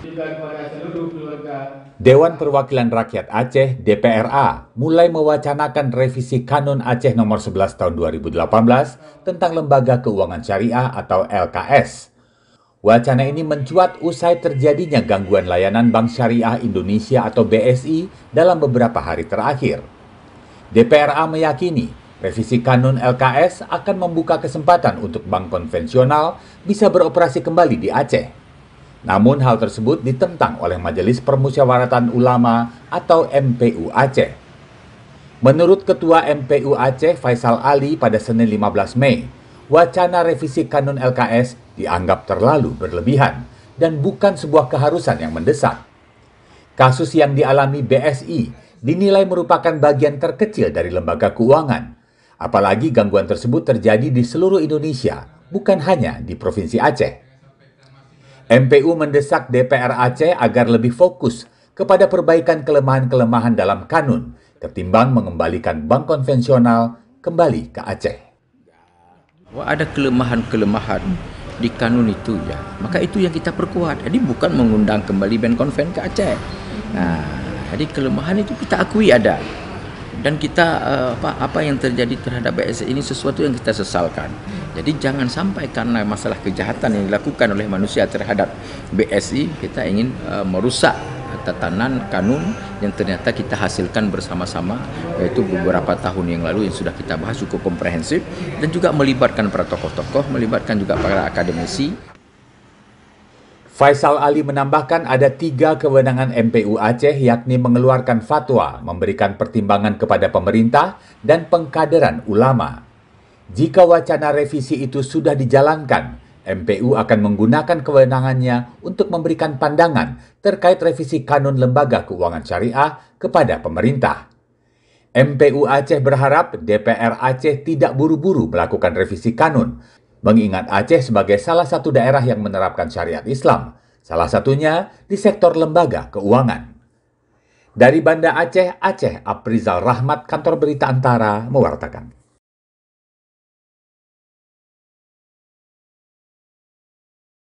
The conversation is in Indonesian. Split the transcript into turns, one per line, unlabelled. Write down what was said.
juga kepada seluruh keluarga.
Dewan Perwakilan Rakyat Aceh (DPRA) mulai mewacanakan revisi Kanun Aceh Nomor 11 Tahun 2018 tentang Lembaga Keuangan Syariah atau LKS. Wacana ini mencuat usai terjadinya gangguan layanan Bank Syariah Indonesia atau BSI dalam beberapa hari terakhir. DPRA meyakini revisi Kanun LKS akan membuka kesempatan untuk bank konvensional bisa beroperasi kembali di Aceh. Namun hal tersebut ditentang oleh Majelis Permusyawaratan Ulama atau MPU Aceh. Menurut Ketua MPU Aceh Faisal Ali pada Senin 15 Mei, wacana revisi Kanun LKS dianggap terlalu berlebihan dan bukan sebuah keharusan yang mendesak. Kasus yang dialami BSI dinilai merupakan bagian terkecil dari lembaga keuangan. Apalagi gangguan tersebut terjadi di seluruh Indonesia, bukan hanya di Provinsi Aceh. MPU mendesak DPR Aceh agar lebih fokus kepada perbaikan kelemahan-kelemahan dalam kanun ketimbang mengembalikan bank konvensional kembali ke Aceh.
Ada kelemahan-kelemahan di kanun itu ya, maka itu yang kita perkuat. Jadi bukan mengundang kembali bank konven ke Aceh. Jadi kelemahan itu kita akui ada. Dan kita apa yang terjadi terhadap BSI ini sesuatu yang kita sesalkan. Jadi jangan sampai karena masalah kejahatan yang dilakukan oleh manusia terhadap BSI kita ingin merusak tatanan kanun yang ternyata kita hasilkan bersama-sama, yaitu beberapa tahun yang lalu yang sudah kita bahas cukup komprehensif dan juga melibatkan para tokoh-tokoh, melibatkan juga para akademisi.
Faisal Ali menambahkan ada 3 kewenangan MPU Aceh, yakni mengeluarkan fatwa, memberikan pertimbangan kepada pemerintah, dan pengkaderan ulama. Jika wacana revisi itu sudah dijalankan, MPU akan menggunakan kewenangannya untuk memberikan pandangan terkait revisi Kanun Lembaga Keuangan Syariah kepada pemerintah. MPU Aceh berharap DPR Aceh tidak buru-buru melakukan revisi kanun, mengingat Aceh sebagai salah satu daerah yang menerapkan syariat Islam, salah satunya di sektor lembaga keuangan. Dari Banda Aceh, Aprizal Rahmat, Kantor Berita Antara, mewartakan.